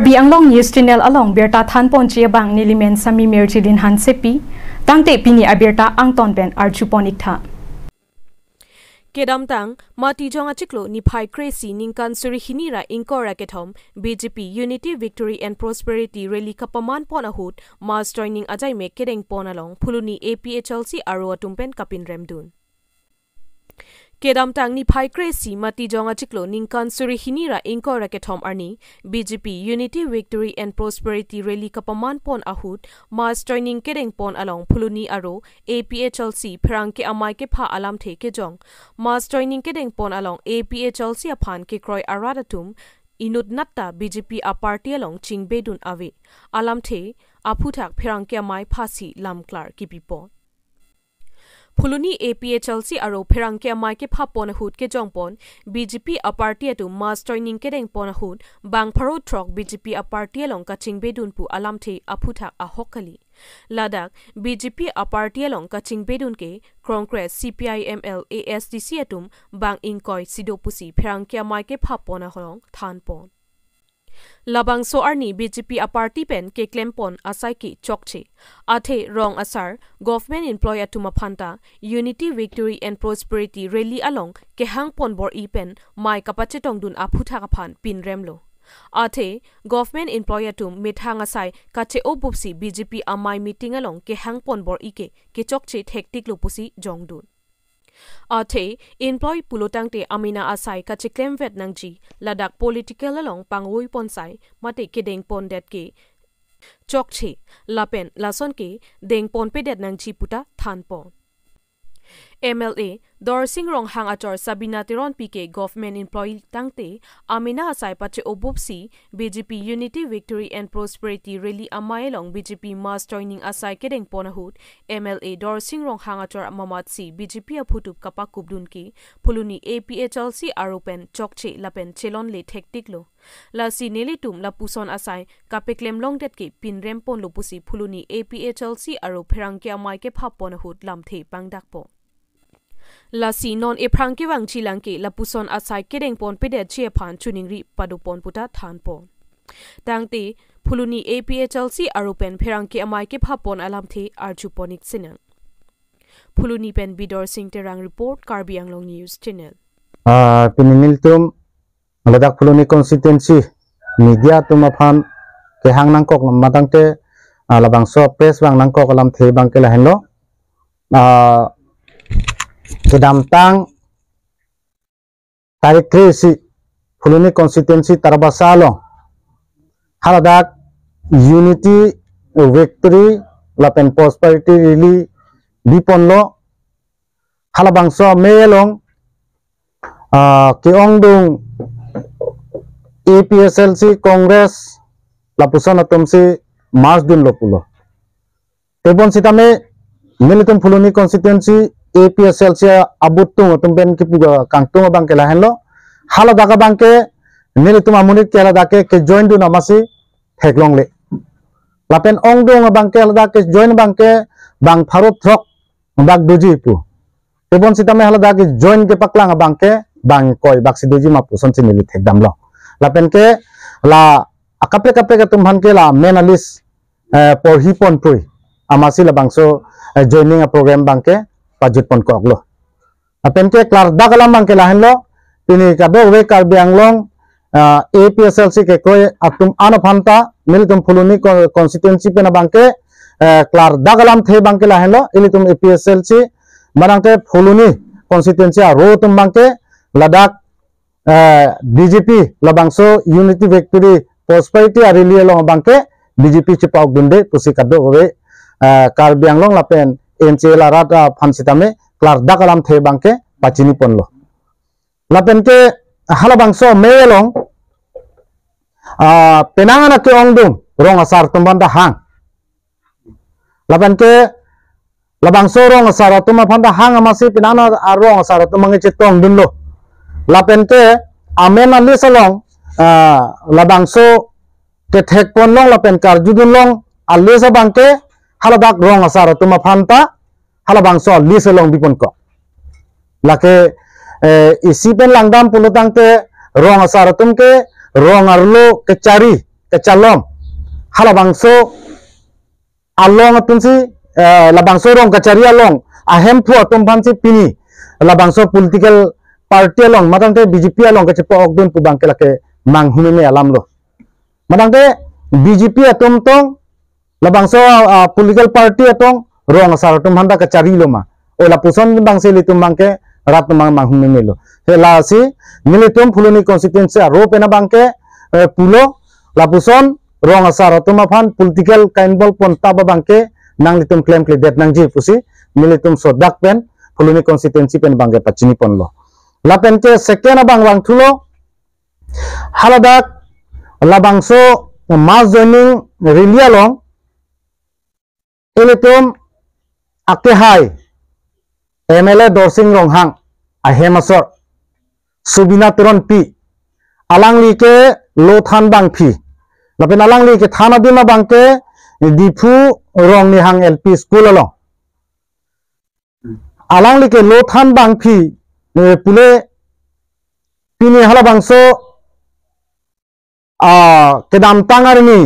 Karbi Anglong News Channel along Berta Than Ponchia Bang Nilimen Sami Merchidin Han Sepi, Tangte Pini Aberta Angton Ben Archuponikta. Kedam tang mati jonga chiklo ni phai crazy ningkan suri hinira inkora kethom BJP Unity Victory and Prosperity Rally kapaman pona hut mass joining ajai me kedeng pona long phuluni APHLC aro atumpen kapin remdun. Kedam tang ni phai crazy mati jonga chiklo ningkan suri hinira inkora kethom arni BJP Unity Victory and Prosperity Rally kapaman pon ahut mass joining kedeng pon along phuluni aro APHLC pherang ke amai ke pha alam the ke jong mass joining kedeng pon along APHLC aphan ke kroi aradatum inut natta BJP a party along chingbedun ave alam the aphuthak pherang ke amai phasi lamklar kipipo Phuluni APHLC aro pherang ke amai ke pha pon hut ke jongpon BJP a party atu mass joining kedeng pon hut bang pharo throk BJP a party along ka chingbedun pu alam the aphuthak a hokali Ladak BJP a party along ka chingbedun ke Congress CPIML ASDC atum bang inkoi sidopusi pherang ke amai ke pha pon holong than pon Labang so arni BJP a party pen ke klempon asai ki chokche athe rong asar government employer tumaphanta Unity Victory and Prosperity Rally along ke hangpon bor ipen mai kapachetong dun aphutha kaphan pin remlo athe government employer tum mithang asai kache obupsi BJP amai meeting along ke hangpon bor ike ke chokche thektik lopusi jongdun Athe employ pulotangte amina asai ka chiklem vet nangji ladak political along pangoi ponsai mate kedeng pondet ke chokche lapen lason ke deng pon pedet nangji puta thanpon MLA Dor Singh Rong Hang Achor Sabina Tiron PK government employee tangte amina asai pache obupsi BJP Unity Victory and Prosperity Rally amailong BJP mass joining asai kedeng ponahut MLA Dor Singh Rong Hang Achor mamatsi BJP aphutup kapakubdun ki phuluni APHLC aropen chokche lapen chelon le thektiklo lasi nelitum lapuson asai kapeklem longdet ki pinrem pon lopusi phuluni APHLC aro pherangkya mai ke pha ponahut lamthe pangdakpo Lasi non eprangke wang chilangke lapuson asai kedeng pon pedet chiephan chuningri padupon puta thanpon tangte phuluni APHLC arupen pherangke amai ke phapon alamthe archuponik sinang phuluni pen Bidor Singh Terang report Karbi Anglong News Channel pinimiltum ladak phuluni constituency media tumaphan ke hangnang kok matangte labangso press wang nangkok alamthe bangke lahenlo Kedam tang tarik krisi phuluni constituency tarbasalo haladak Unity Victory lapen Prosperity Rally diponlo halabangso melong keongdung APHLC Congress lapuson atomsi Mars dun lopulo tebon sitame militum phuluni constituency APHLC abutung tumben kipuga kangtung bangke lahenlo hala daga bangke nilitum amunit kela dake ke join du namasi theklong le lapen ongdong bangke hala dake join bangke bang pharot throk bak doji pu tebon sitame hala dake join ke paklang bangke bang koi bak sidoji mapu sonsi nili thekdam lo lapen ke la akape kape tumhan ke la menalis porhi pon pui amasi la bangso joining a program bangke pajut pon kok lo apen ke klar dagalam bangke lahenlo tini kado we Karbi Anglong APHLC ke koi atum anaphanta militum phuluni constituency pena bangke klar dagalam the bangke lahenlo ilitum APHLC manangke phuluni constituency aro tum bangke ladak BJP labangso Unity Victory Prosperity Rally lo bangke BJP chipau gunde pusi kado we Karbi Anglong lapen NCL rata fansitame klar dakalam the bangke pachini ponlo lapen ke halabangso melong penangana ke ongdung rong asar tumbanda hang lapen ke labangso rong asar tumapanda hang amasi penana rong asar tumangi chitong dunlo lapen ke amena lisalong labangso ke thek ponlong lapen karjudunlong alisa bangke haladak rong asar tumapanta halabangso liselong bipon ko lake isi pen langdam pulutangte rong asar tumke rong arlo kecari kecalom halabangso along atunsi labangso rong kacari along ahem pu atum pansi pini labangso political party along matangte BJP along kecepo okdun pu bangke lake manghumi me alam lo matangte BJP atum tong labangso political party atong rong asar atum handa kacari lo ma ola puson bangse litum bangke rat mang manghumi me lo la si militum fuluni constituency ro pena bangke pulo lapuson rong asar atum aphan political kainbol ponta ba bangke nang litum claim det nang ji pusi militum sodak pen fuluni constituency pen bangke pachini ponlo lapen ke second abang wang thulo haladak labangso mass joining relia long elitum akehai MLA dorsing ronghang ahemasor subina turon pi alangli ke lothan bang phi lapen alangli ke thana dima bangke dipu rong ni hang LP school along alangli ke lothan bang phi pule pini hala bangso kedam tangar ni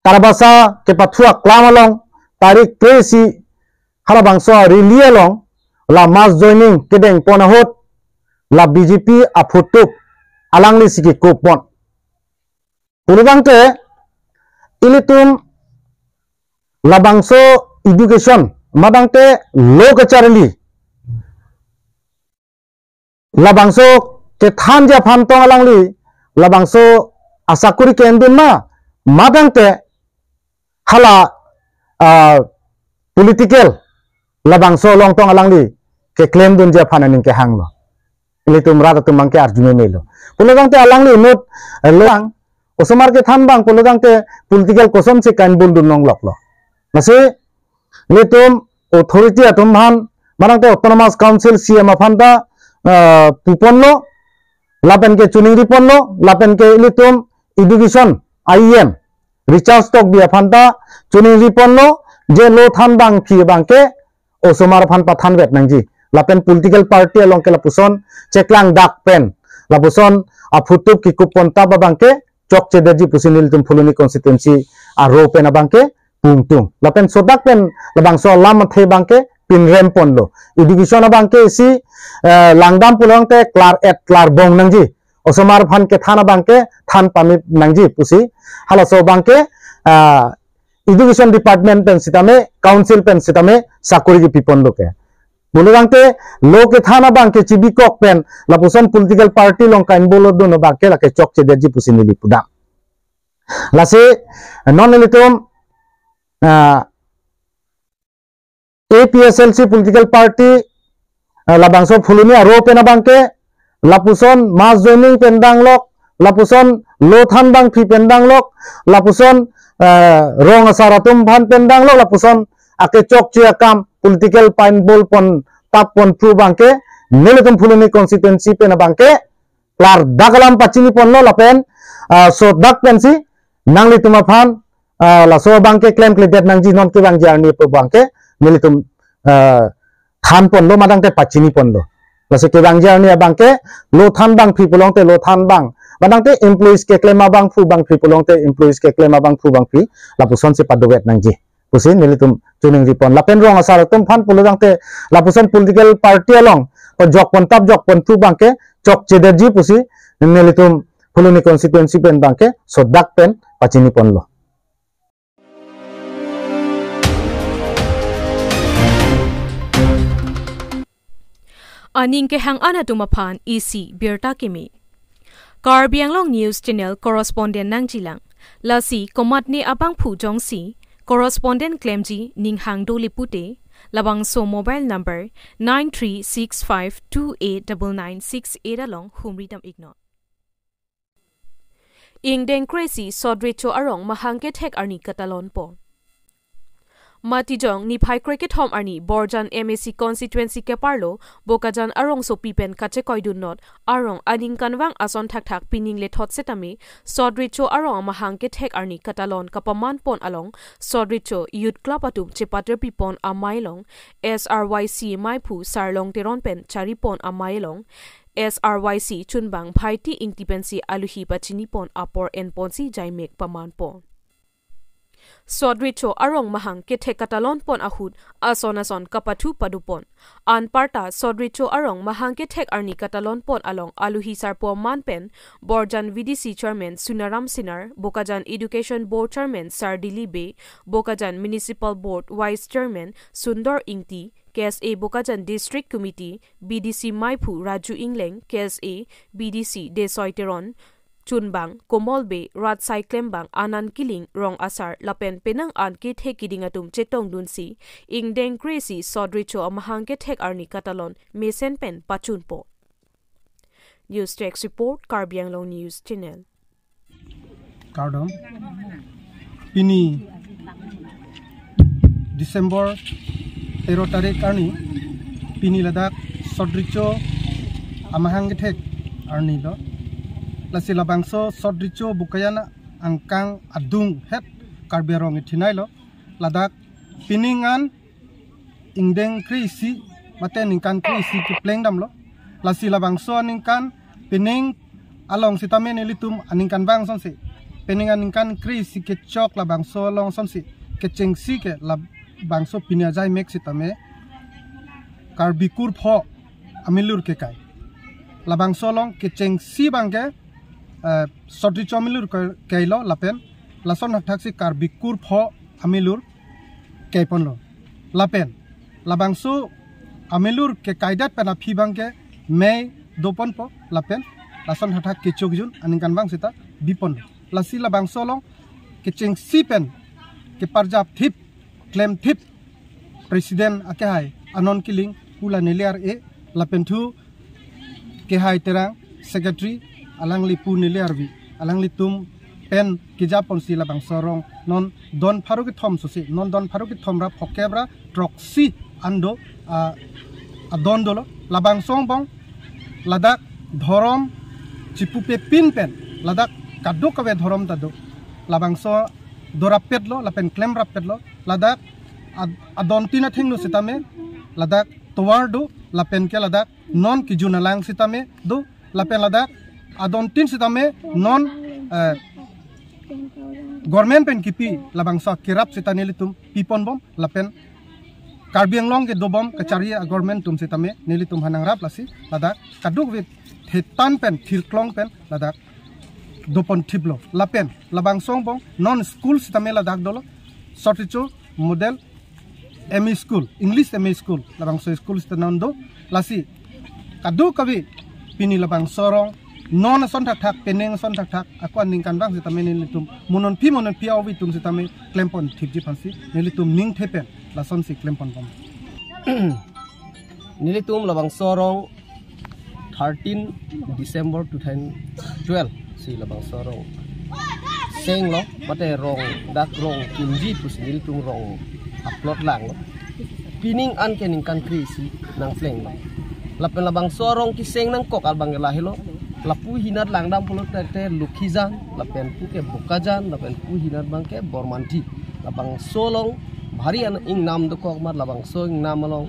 tarabasa ke pathua klam along tarik kresi hala bangso rili along la mass joining kedeng ponahot la BJP afutuk alangli siki kupon pulubangte ilitum labangso education mabangte lokacharli labangso ke thanja phantong alangli labangso asakuri kendun ma mabangte hala political labangso longtong alangli ke claim dun ja phananing ke hanglo ilitum rata tumangke arjume melo pulubangte alangli nut lang osomar ke than bang pulugangte political kosom se kan bundun nong loklo nase litum authority atum han marangte autonomous council CM afanda puponlo lapen ke chuning riponlo lapen ke litum education IEM recharge stock bi afanda chuning riponlo je lo than bang phi bangke osomar phan pathan vet nangji lapen political party along ke lapuson cheklang dak pen lapuson afutup ki kupon ta bangke chok chederji pusinil tum fuluni constituency aro pen abangke pungtung lapen sodak pen labangso lam the bangke pin rem ponlo education abangke si langdam pulangte klar et klar bong nangji osomar phan ke thana bangke than pamit nangji pusi halaso bangke education department pen sitame council pen sitame sakuri ki pipon loke bulugangte loke thana bangke chibikok pen lapuson political party long kain bolo dono bangke lake chok chederji pusinili puda lase non elitum APSLC political party labangso fuluni aro pena bangke lapuson mass joining pendang lok lapuson lothan bang phi pendang lok lapuson rong asaratum bhan pendang lok lapuson ake chok chia kam political pain bol pon tap pon pru bangke neletum fuluni constituency pena bangke klar dagalam pachini ponlo lapen so dak pensi nangli tuma phan la so bangke claim det nangji non ke bang jarni po bangke neletum than ponlo madangte pachini ponlo la se ke bang jarni bangke lo than bang phi polongte lo than bang madangte employees ke claim bang fu bang phi polongte employees ke claim bang fu bang phi la puson se padovet nangji pusin neletum tuning ripon lapen rong asar tum phan pologangte lapuson political party along jok pon tap jok pon tu bangke chok chederji pusi neletum fuluni constituency pen bangke sodak pen pachini ponlo aning ke hang ana tumaphan EC Berta Kimi Karbi Anglong News Channel correspondent nangjilang lasi komat ni abang phu jongsi correspondent claimji ninghang doli pute labang so mobile number 9365289968 along humridam ignore ingdeng crazy sodrecho arong mahangke thek arni katalon po Matijong ni phai cricket home arni Borjan MAC constituency ke parlo bokajan arong so pipen kache koidun not arong aning kanwang ason thak thak pining le thot setami sodricho arong mahang ke thek arni katalon kapaman pon along sodricho youth club atum chepatre pipon amailong SRYC maipu sarlong teron pen chari pon amailong SRYC chunbang bhaiti ingtipensi aluhi pachini pon apor en ponsi jaimek paman pon. Sodricho arong mahang kethe katalon pon ahud asonason kapathu padupon. An parta Sodricho arong mahang kethek arni katalon pon along aluhi sarpo manpen Borjan VDC Chairman Sunaram Sinar, Bokajan Education Board Chairman Sardili Be, Bokajan Municipal Board Vice Chairman Sundar Ingti, KSA Bokajan District Committee, BDC Maipu Raju Ingleng, KSA, BDC Desoy Teron, Chunbang, Komolbe, Ratsai Klembang, Anan Kiling, Rong Asar, Lapen Penang An Kit Hekidingatum Chetong Dunsi, Ingdeng Kresi, Sodricho Amahang Hek Arni Catalon, Mesen Pen Pachunpo. News Text Report, Karbiang Long News Channel. Kardom, Pini, December, 13 tarik Arni, Pini Ladak, Sodricho Amahang Hek Arni Lo. Lasila bangso Sodricho bukayana angkang adung het karberong itinailo ladak piningan ingdeng krisi mate ningkan krisi ki plengdam lo lasila bangso ningkan pining along sitamen elitum aningkan bang sonsi piningan ningkan krisi ke chok la bangso long sonsi ke chengsi ke la bangso pinajai mek sitame karbikur pho amilur ke kai la bangso long ke chengsi bangke Sodricho amilur kailo lapen lason haktaksi karbikur pho amilur kaipon lo lapen labangso amilur ke kaidat pena phibangke mei dopon po lapen lason hatak ke chogjun aningkan bang sita bipon lasi labangso long ke chengsi pen ke parjap thip claim thip presiden akehai anon kiling pula neliar e lapen thu ke hai terang secretary alang lipu niliarvi alang litum pen kijapon sila bang sorong non don pharuki thom sosi non don pharuki thomra phokebra proxy ando adon dolo labang song bang ladak dhorom chipupe pin pen ladak kaddo kawe dhorom tado labang so dorapet lo lapen claim rapet lo ladak adon tina thingno sitame ladak towardo lapen ke ladak non kijuna lang sitame do lapen ladak adon tin sitame non government pen kipi labang sa kirap sitane litum pipon bom lapen Karbiang Long ke dobom kacari government tum sitame nilitum hanang rap lasi ladak kaduk wit hetan pen thirklong pen ladak dopon thiblo lapen labang song bom non school sitame ladak dolo Sodricho model ME school English ME school labang so school sitanando lasi kaduk kawi pini labang sorong non son thak peneng son thak aku ningkan bang sitame nilitum monon pi awi tum sitame klempon thipji phansi nilitum ning thepen lason si klempon pom nilitum labang sorong 13 December 2012 si labang sorong seng lo mate rong dak rong kimji pus nilitum rong upload lang lo pining an kening kan krisi nang fleng lo lapen labang sorong ki seng nang kok albang lahilo lapu hinat langdam pulut tete lukijan lapen puke bukajan lapen pu hinat bangke bormanti labang solong bhari an ing nam do kok mat labang so ing nam along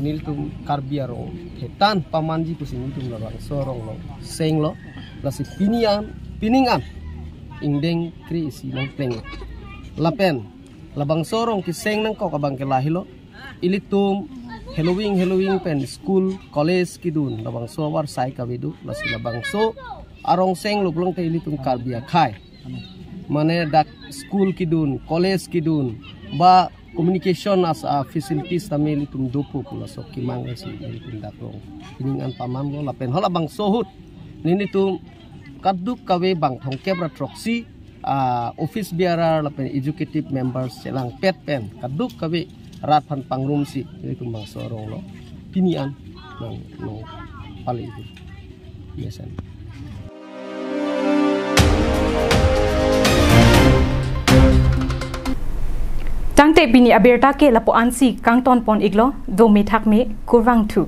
niltum karbiaro hetan pamanji kusin tum labang sorong lo seng lo lasi piningan ingdeng krisi nang pleng lapen labang sorong ki seng nang kok abang ke lahilo ilitum Halloween pen school college kidun labang so war sai kabidu lasi labang so arong seng lublong te ilitum karbia khai mane dak school kidun college kidun ba communication as a facilities tame ilitum dopo pula so kimang si ilitum dakrong piningan paman lo lapen hola bang sohut ninitum kaduk kawe bang thongkebra proxy office bearer lapen executive members selang pet pen kaduk kawe rat pan pangrum si itu bang sorong lo pinian nang pali itu biasa. Tangte bini aberta ke lapo ansi kang ton pon iglo do me thak me kurwang thu